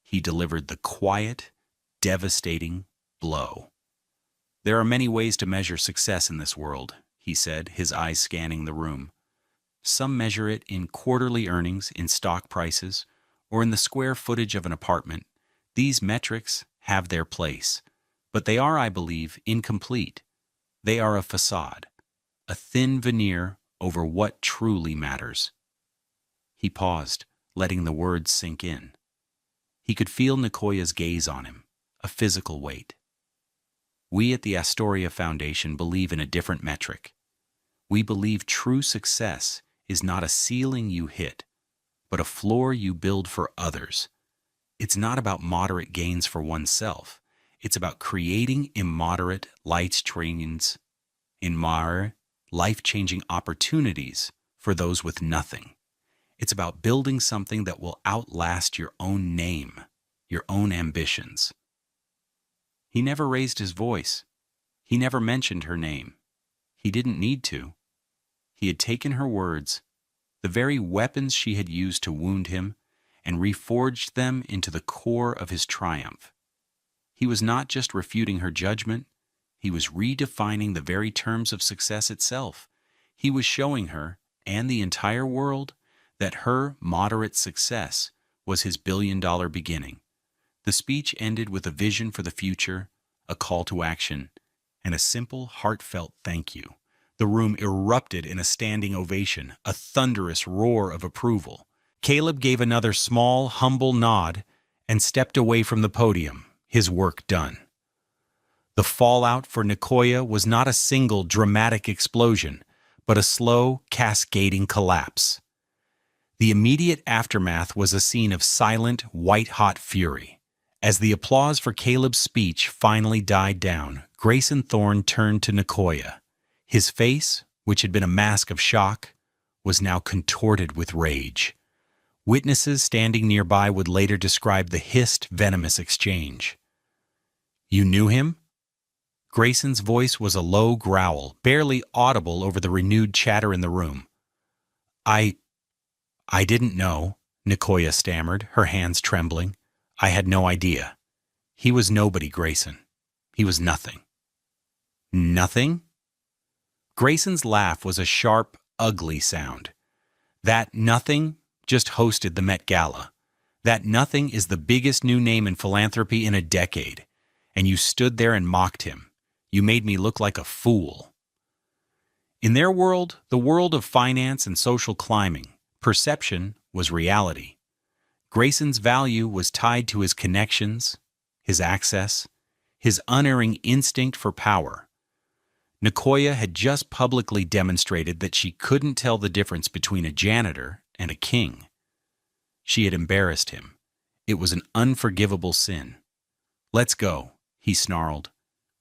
he delivered the quiet, devastating blow. "There are many ways to measure success in this world," he said, his eyes scanning the room. "Some measure it in quarterly earnings, in stock prices, or in the square footage of an apartment. These metrics have their place, but they are, I believe, incomplete. They are a facade, a thin veneer over what truly matters." He paused, letting the words sink in. He could feel Nicoya's gaze on him, a physical weight. "We at the Astoria Foundation believe in a different metric. We believe true success is not a ceiling you hit, but a floor you build for others. It's not about moderate gains for oneself. It's about creating immoderate life-changing opportunities for those with nothing. It's about building something that will outlast your own name, your own ambitions." He never raised his voice. He never mentioned her name. He didn't need to. He had taken her words, the very weapons she had used to wound him, and reforged them into the core of his triumph. He was not just refuting her judgment, he was redefining the very terms of success itself. He was showing her, and the entire world, that her moderate success was his billion-dollar beginning. The speech ended with a vision for the future, a call to action, and a simple, heartfelt thank you. The room erupted in a standing ovation, a thunderous roar of approval. Caleb gave another small, humble nod and stepped away from the podium, his work done. The fallout for Nicoya was not a single dramatic explosion, but a slow, cascading collapse. The immediate aftermath was a scene of silent, white-hot fury. As the applause for Caleb's speech finally died down, Grayson Thorne turned to Nicoya. His face, which had been a mask of shock, was now contorted with rage. Witnesses standing nearby would later describe the hissed, venomous exchange. "You knew him?" Grayson's voice was a low growl, barely audible over the renewed chatter in the room. I didn't know," Nicoya stammered, her hands trembling. "I had no idea. He was nobody, Grayson. He was nothing." "Nothing?" Grayson's laugh was a sharp, ugly sound. "That nothing just hosted the Met Gala. That nothing is the biggest new name in philanthropy in a decade. And you stood there and mocked him. You made me look like a fool." In their world, the world of finance and social climbing, perception was reality. Grayson's value was tied to his connections, his access, his unerring instinct for power. Nicoya had just publicly demonstrated that she couldn't tell the difference between a janitor and a king. She had embarrassed him. It was an unforgivable sin. "Let's go," he snarled,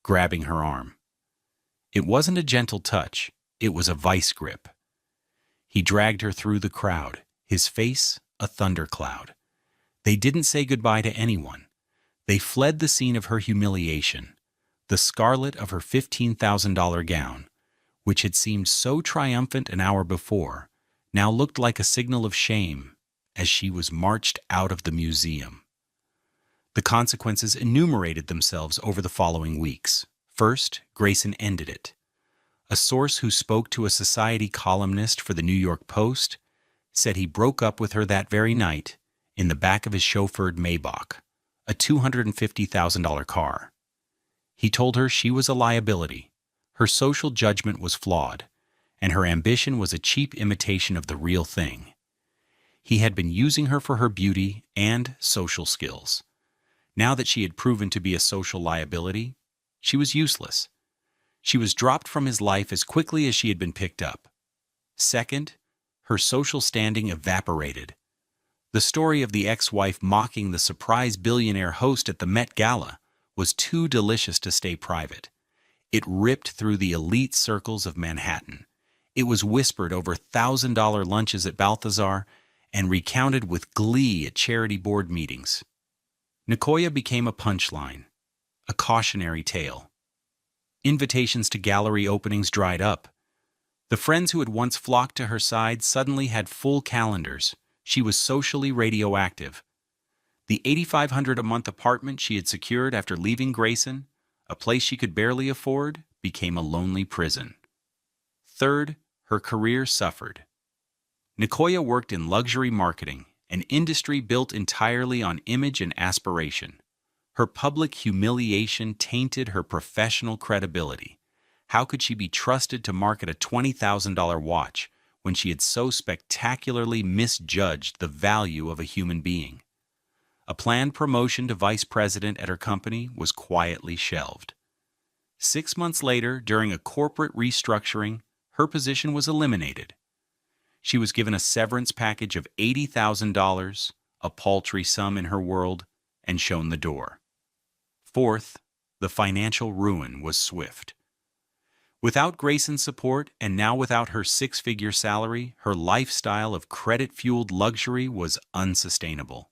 grabbing her arm. It wasn't a gentle touch, it was a vice grip. He dragged her through the crowd, his face a thundercloud. They didn't say goodbye to anyone. They fled the scene of her humiliation, the scarlet of her $15,000 gown, which had seemed so triumphant an hour before, now looked like a signal of shame as she was marched out of the museum. The consequences enumerated themselves over the following weeks. First, Grayson ended it. A source who spoke to a society columnist for the New York Post said he broke up with her that very night in the back of his chauffeured Maybach, a $250,000 car. He told her she was a liability, her social judgment was flawed, and her ambition was a cheap imitation of the real thing. He had been using her for her beauty and social skills. Now that she had proven to be a social liability, she was useless. She was dropped from his life as quickly as she had been picked up. Second, her social standing evaporated. The story of the ex-wife mocking the surprise billionaire host at the Met Gala was too delicious to stay private. It ripped through the elite circles of Manhattan. It was whispered over $1,000 lunches at Balthazar and recounted with glee at charity board meetings. Nicoya became a punchline, a cautionary tale. Invitations to gallery openings dried up. The friends who had once flocked to her side suddenly had full calendars. She was socially radioactive. The $8,500 a month apartment she had secured after leaving Grayson, a place she could barely afford, became a lonely prison. Third, her career suffered. Nicoya worked in luxury marketing, an industry built entirely on image and aspiration. Her public humiliation tainted her professional credibility. How could she be trusted to market a $20,000 watch when she had so spectacularly misjudged the value of a human being? A planned promotion to vice president at her company was quietly shelved. 6 months later, during a corporate restructuring, her position was eliminated. She was given a severance package of $80,000, a paltry sum in her world, and shown the door. Fourth, the financial ruin was swift. Without Grayson's support, and now without her six-figure salary, her lifestyle of credit-fueled luxury was unsustainable.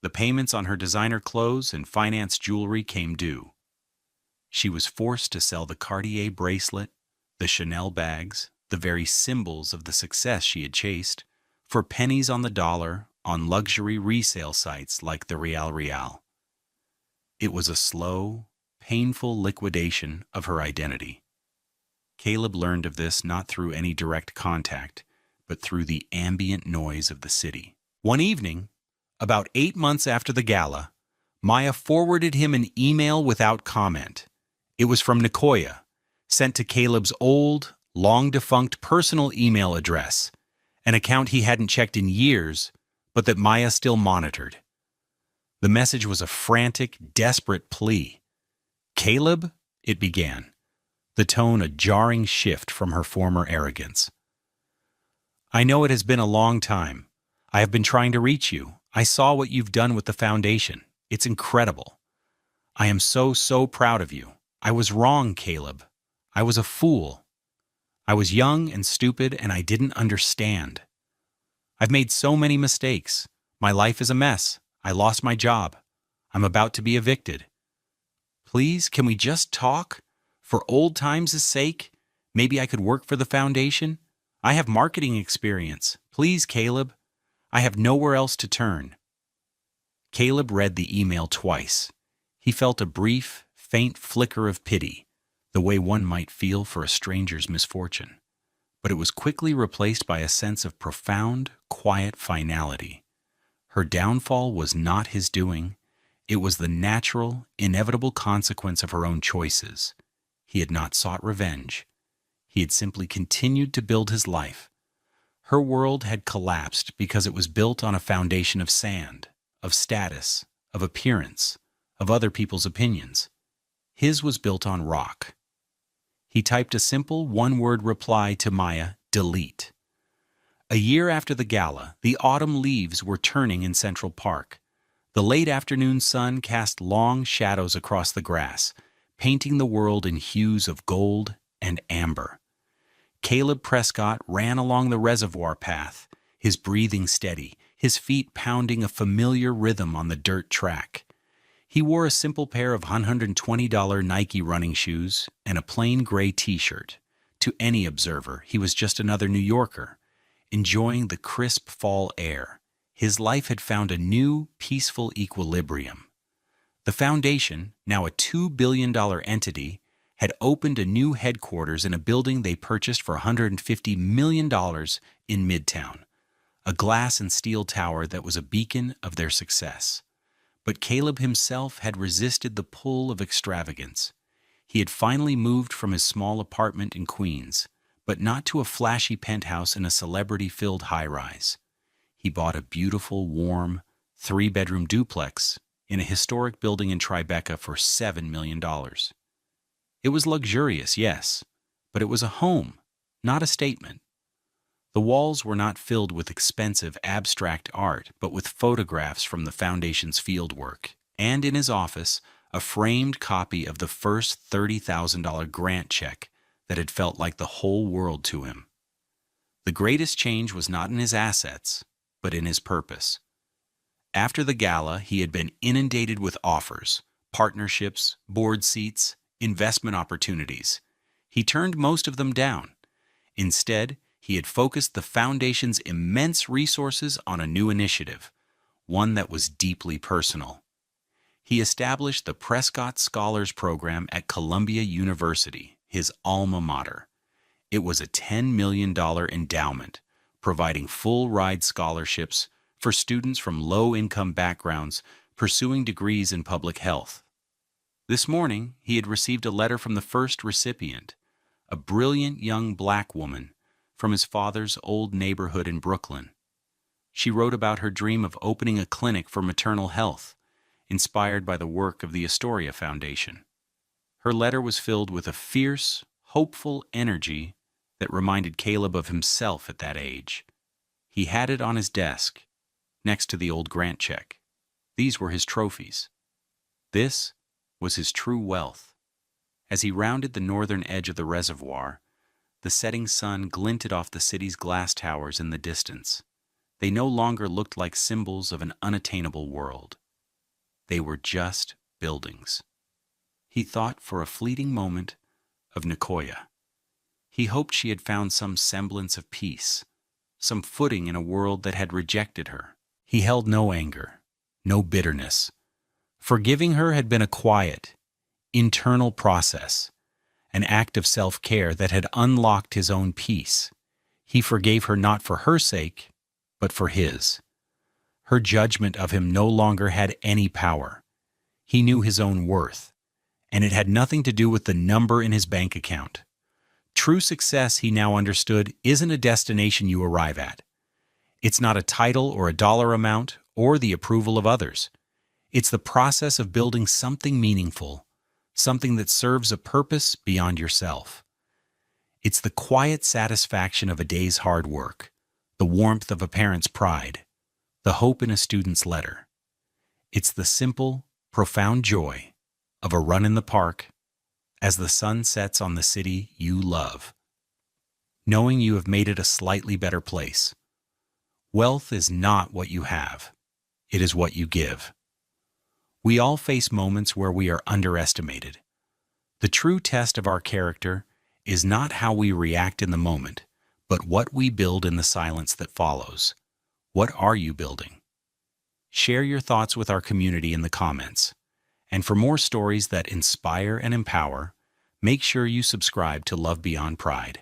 The payments on her designer clothes and finance jewelry came due. She was forced to sell the Cartier bracelet, the Chanel bags, the very symbols of the success she had chased, for pennies on the dollar on luxury resale sites like the Real Real. It was a slow, painful liquidation of her identity. Caleb learned of this not through any direct contact, but through the ambient noise of the city. One evening, about 8 months after the gala, Maya forwarded him an email without comment. It was from Nicoya, sent to Caleb's old, long-defunct personal email address, an account he hadn't checked in years, but that Maya still monitored. The message was a frantic, desperate plea. "Caleb," it began, the tone a jarring shift from her former arrogance. "I know it has been a long time. I have been trying to reach you. I saw what you've done with the foundation. It's incredible. I am so proud of you. I was wrong, Caleb. I was a fool. I was young and stupid, and I didn't understand. I've made so many mistakes. My life is a mess. I lost my job. I'm about to be evicted. Please, can we just talk? For old times' sake, maybe I could work for the foundation. I have marketing experience. Please, Caleb. I have nowhere else to turn." Caleb read the email twice. He felt a brief, faint flicker of pity, the way one might feel for a stranger's misfortune. But it was quickly replaced by a sense of profound, quiet finality. Her downfall was not his doing. It was the natural, inevitable consequence of her own choices. He had not sought revenge. He had simply continued to build his life. Her world had collapsed because it was built on a foundation of sand, of status, of appearance, of other people's opinions. His was built on rock. He typed a simple one-word reply to Maya, delete. A year after the gala, the autumn leaves were turning in Central Park. The late afternoon sun cast long shadows across the grass, painting the world in hues of gold and amber. Caleb Prescott ran along the reservoir path, his breathing steady, his feet pounding a familiar rhythm on the dirt track. He wore a simple pair of $120 Nike running shoes and a plain gray t-shirt. To any observer, he was just another New Yorker, enjoying the crisp fall air. His life had found a new, peaceful equilibrium. The foundation, now a $2 billion entity, had opened a new headquarters in a building they purchased for $150 million in Midtown, a glass and steel tower that was a beacon of their success. But Caleb himself had resisted the pull of extravagance. He had finally moved from his small apartment in Queens, but not to a flashy penthouse in a celebrity-filled high-rise. He bought a beautiful, warm, 3-bedroom duplex in a historic building in Tribeca for $7 million. It was luxurious, yes, but it was a home, not a statement. The walls were not filled with expensive abstract art, but with photographs from the foundation's fieldwork, and in his office, a framed copy of the first $30,000 grant check that had felt like the whole world to him. The greatest change was not in his assets, but in his purpose. After the gala, he had been inundated with offers, partnerships, board seats, investment opportunities. He turned most of them down. Instead, he had focused the foundation's immense resources on a new initiative, one that was deeply personal. He established the Prescott Scholars Program at Columbia University, his alma mater. It was a $10 million endowment, providing full-ride scholarships for students from low-income backgrounds pursuing degrees in public health. This morning, he had received a letter from the first recipient, a brilliant young black woman from his father's old neighborhood in Brooklyn. She wrote about her dream of opening a clinic for maternal health, inspired by the work of the Astoria Foundation. Her letter was filled with a fierce, hopeful energy that reminded Caleb of himself at that age. He had it on his desk, next to the old grant check. These were his trophies. This was his true wealth. As he rounded the northern edge of the reservoir, the setting sun glinted off the city's glass towers in the distance. They no longer looked like symbols of an unattainable world. They were just buildings. He thought for a fleeting moment of Nicoya. He hoped she had found some semblance of peace, some footing in a world that had rejected her. He held no anger, no bitterness. Forgiving her had been a quiet, internal process, an act of self-care that had unlocked his own peace. He forgave her not for her sake, but for his. Her judgment of him no longer had any power. He knew his own worth, and it had nothing to do with the number in his bank account. True success, he now understood, isn't a destination you arrive at. It's not a title or a dollar amount or the approval of others. It's the process of building something meaningful, something that serves a purpose beyond yourself. It's the quiet satisfaction of a day's hard work, the warmth of a parent's pride, the hope in a student's letter. It's the simple, profound joy of a run in the park as the sun sets on the city you love, knowing you have made it a slightly better place. Wealth is not what you have. It is what you give. We all face moments where we are underestimated. The true test of our character is not how we react in the moment, but what we build in the silence that follows. What are you building? Share your thoughts with our community in the comments. And for more stories that inspire and empower, make sure you subscribe to Love Beyond Pride.